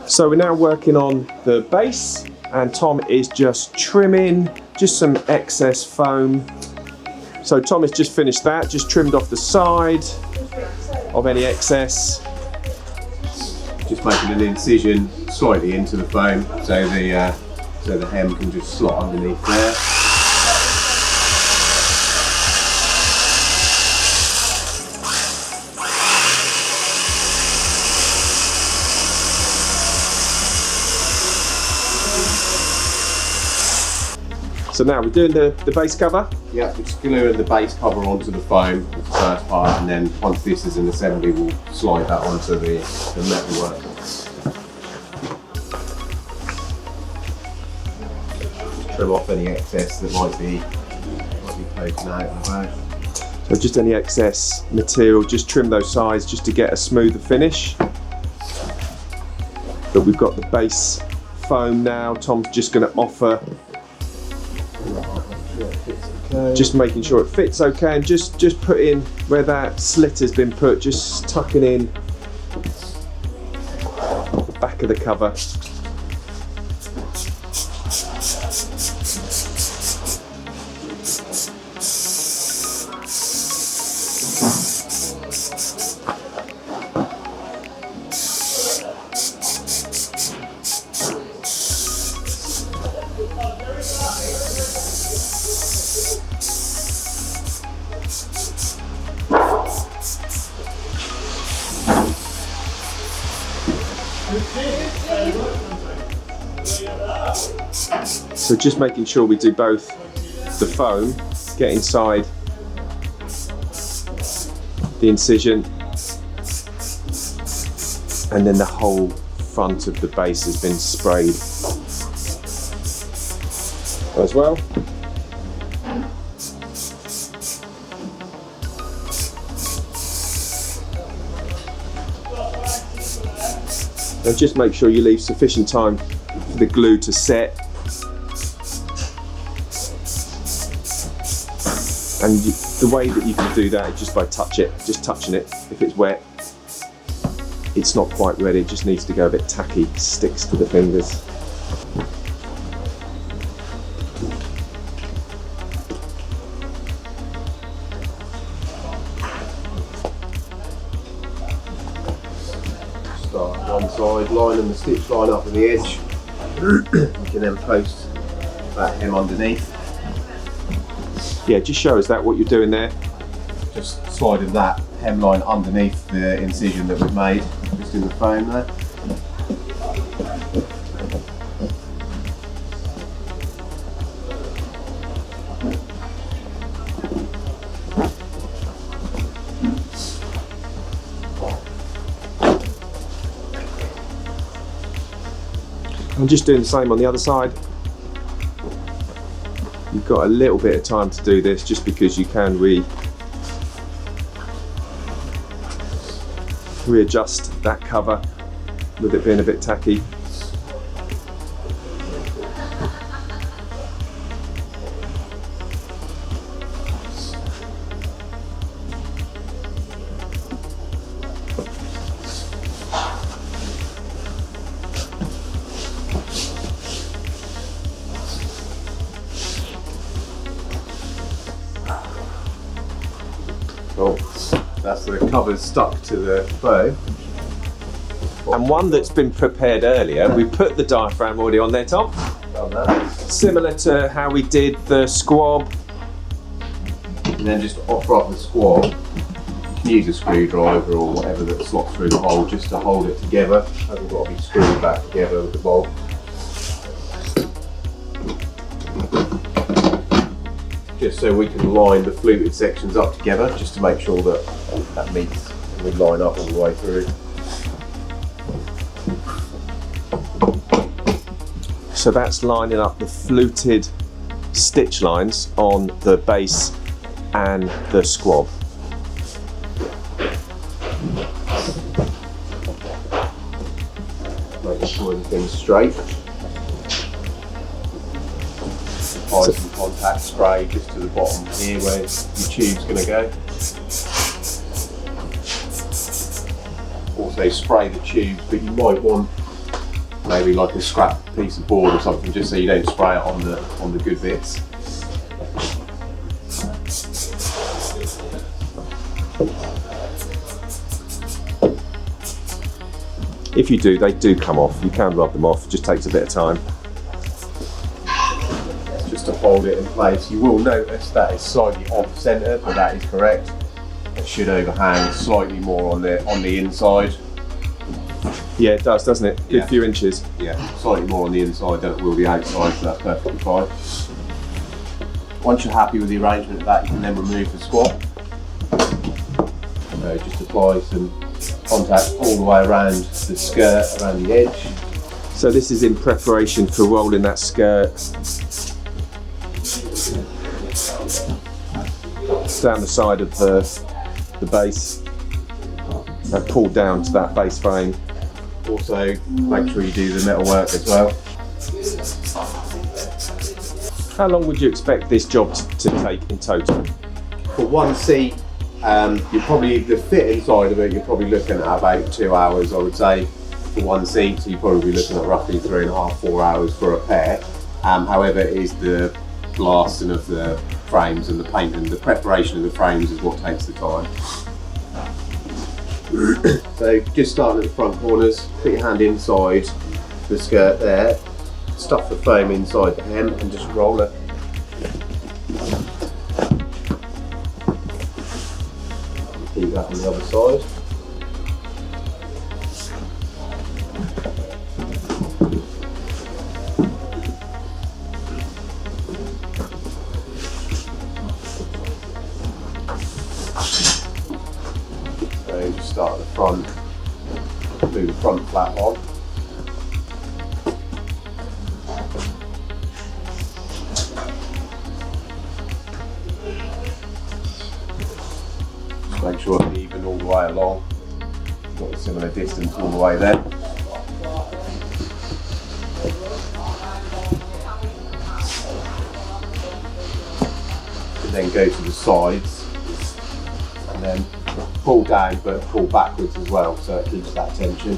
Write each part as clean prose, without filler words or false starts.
So we're now working on the base, and Tom is just trimming just some excess foam. So Tom has just finished that, just trimmed off the side of any excess. Just making an incision slightly into the foam so the hem can just slot underneath there. So now we're doing the base cover. Yeah, we're just gluing the base cover onto the foam, the first part, and then once this is an assembly, we'll slide that onto the metalwork. Trim off any excess that might be poking out of the bag. So just any excess material, just trim those sides just to get a smoother finish. But we've got the base foam now. Tom's just going to offer, just making sure it fits okay, and just put in where that slit has been put, just tucking in the back of the cover. So just making sure we do both the foam, get inside the incision, and then the whole front of the base has been sprayed as well. And just make sure you leave sufficient time for the glue to set. And the way that you can do that is just by just touching it. If it's wet, it's not quite ready, it just needs to go a bit tacky, sticks to the fingers. Start on one side, lining the stitch line up at the edge. You can then post that hem underneath. Yeah, just show us that, what you're doing there. Just sliding that hemline underneath the incision that we've made, just in the foam there. I'm just doing the same on the other side. You've got a little bit of time to do this just because you can readjust that cover with it being a bit tacky. Cool. That's the cover stuck to the foam. And one that's been prepared earlier, we put the diaphragm already on there, Tom. Done that. Similar to how we did the squab. And then just offer up the squab. You can use a screwdriver or whatever that slots through the hole just to hold it together. Hasn't got to be screwed back together with the bolt. Just so we can line the fluted sections up together, just to make sure that that meets and we line up all the way through. So that's lining up the fluted stitch lines on the base and the squab. Making sure everything's straight. Apply some contact spray just to the bottom here where your tube's going to go. Also spray the tubes, but you might want maybe like a scrap piece of board or something, just so you don't spray it on the good bits. If you do, they do come off. You can rub them off, it just takes a bit of time. Just to hold it in place. You will notice that it's slightly off centre, but that is correct. It should overhang slightly more on the inside. Yeah, it does, doesn't it? Good Yeah. few inches. Yeah, slightly more on the inside than it will the outside, so that's perfectly fine. Once you're happy with the arrangement of that, you can then remove the squab. Just apply some contact all the way around the skirt, around the edge. So this is in preparation for rolling that skirt down the side of the base and pull down to that base frame. Also, make sure you do the metal work as well. How long would you expect this job to take in total? For one seat, you're probably, the fit inside of it, you're probably looking at about 2 hours, I would say, for one seat. So you're probably looking at roughly 3.5, 4 hours for a pair. However, it is the blasting of the frames and the paint and the preparation of the frames is what takes the time. So just starting at the front corners, put your hand inside the skirt there, stuff the foam inside the hem and just roll it. Keep that on the other side. So just start at the front, move the front flap on. Make sure it's even all the way along. Got a similar distance all the way there. And then go to the sides and then pull down but pull backwards as well, so it keeps that tension.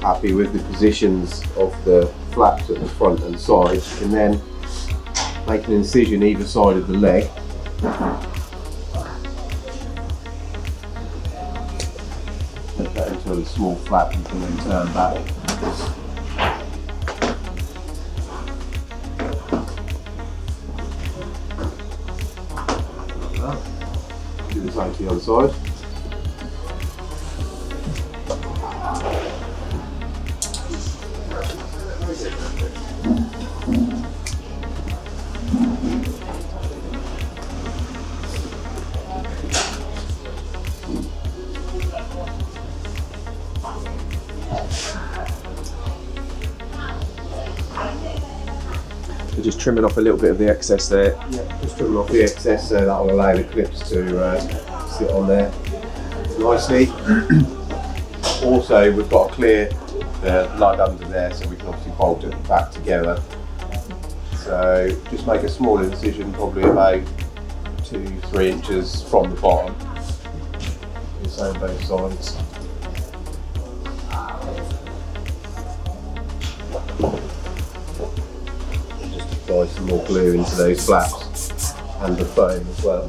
Happy with the positions of the flaps at the front and side, you can then make an incision either side of the leg. Put that into a small flap you can then turn back. Do the same to the other side. So just trimming off a little bit of the excess there. Yeah, just trimming off the excess so that will allow the clips to sit on there nicely. Also, we've got to clear the lug under there so we can obviously bolt it back together. So just make a small incision, probably about 2-3 inches from the bottom. The same both sides. Just apply some more glue into those flaps and the foam as well.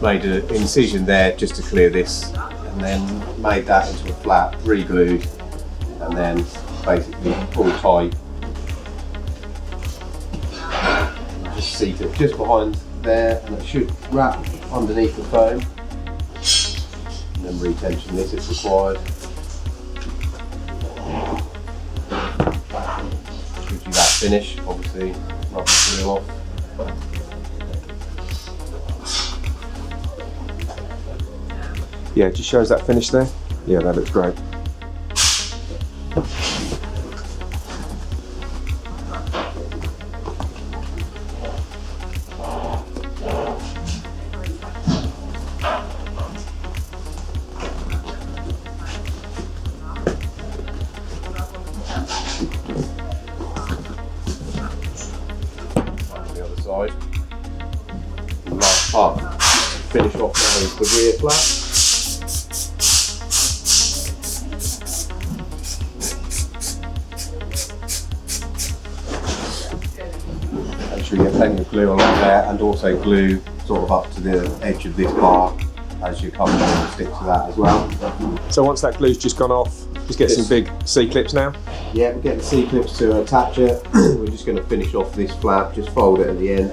Made an incision there just to clear this, and then made that into a flap, re-glued, and then basically pull tight. Just seat it just behind there, and it should wrap underneath the foam, and then retension this if required. Gives you that finish, obviously, rub the glue off. Yeah, just shows that finish there. Yeah, that looks great. On the other side. The last part to finish off now is the rear flap. Make sure you get plenty of glue along there, and also glue sort of up to the edge of this bar as you come and stick to that as well. So once that glue's just gone off, just get some big C-clips now. Yeah, we're getting C-clips to attach it. We're just going to finish off this flap, just fold it at the end.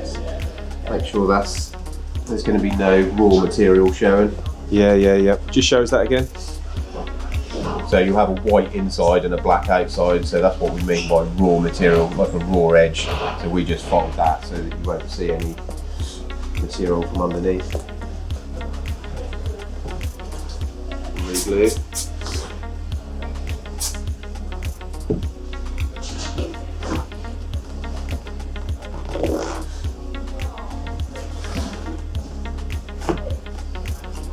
Make sure there's going to be no raw material showing. Yeah. Just shows that again. So you have a white inside and a black outside, so that's what we mean by raw material, like a raw edge. So we just fold that so that you won't see any material from underneath. Re-glue.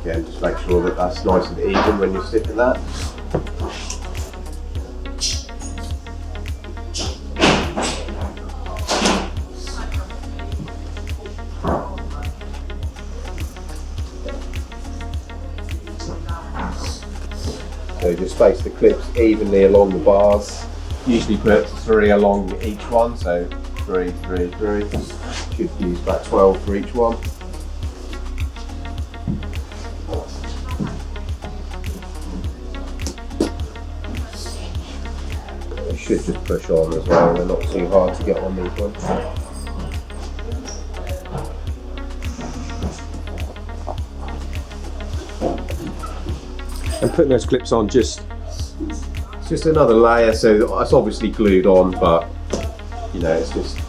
Again, just make sure that that's nice and even when you're sticking that. So just space the clips evenly along the bars. Usually put 3 along each one, so 3, 3, 3. Should use about 12 for each one. You should just push on as well, they're not too hard to get on these ones. And putting those clips on just... It's just another layer, so it's obviously glued on, but you know, it's just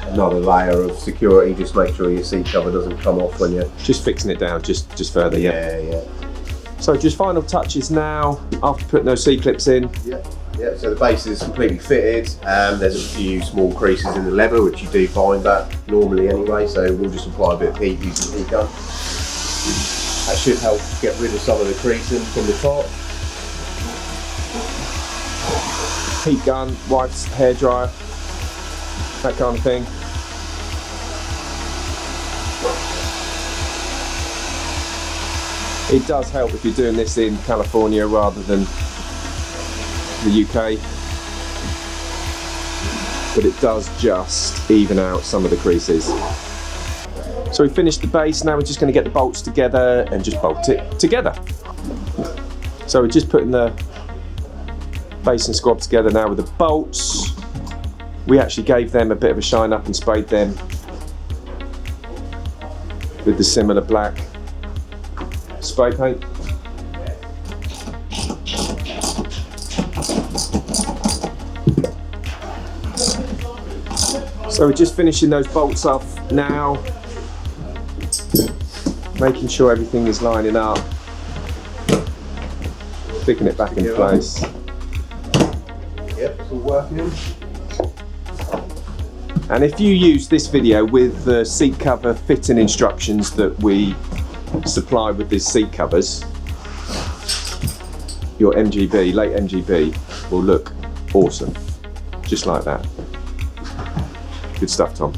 another layer of security. Just make sure your seat cover doesn't come off when you're... Just fixing it down just further, Yeah. So just final touches now, after putting those C-clips in. Yeah, so the base is completely fitted. There's a few small creases in the leather, which you do find that normally anyway, so we'll just apply a bit of heat using the heat gun. That should help get rid of some of the creasing from the top. Heat gun, wipes, hairdryer, that kind of thing. It does help if you're doing this in California rather than the UK, but it does just even out some of the creases. So we finished the base, now we're just going to get the bolts together and just bolt it together. So we're just putting the base and squab together now with the bolts. We actually gave them a bit of a shine up and sprayed them with the similar black spray paint. So we're just finishing those bolts off now, making sure everything is lining up, sticking it back in place. Yep, it's all working. And if you use this video with the seat cover fitting instructions that we supply with these seat covers, your MGB, late MGB, will look awesome, just like that. Good stuff, Tom.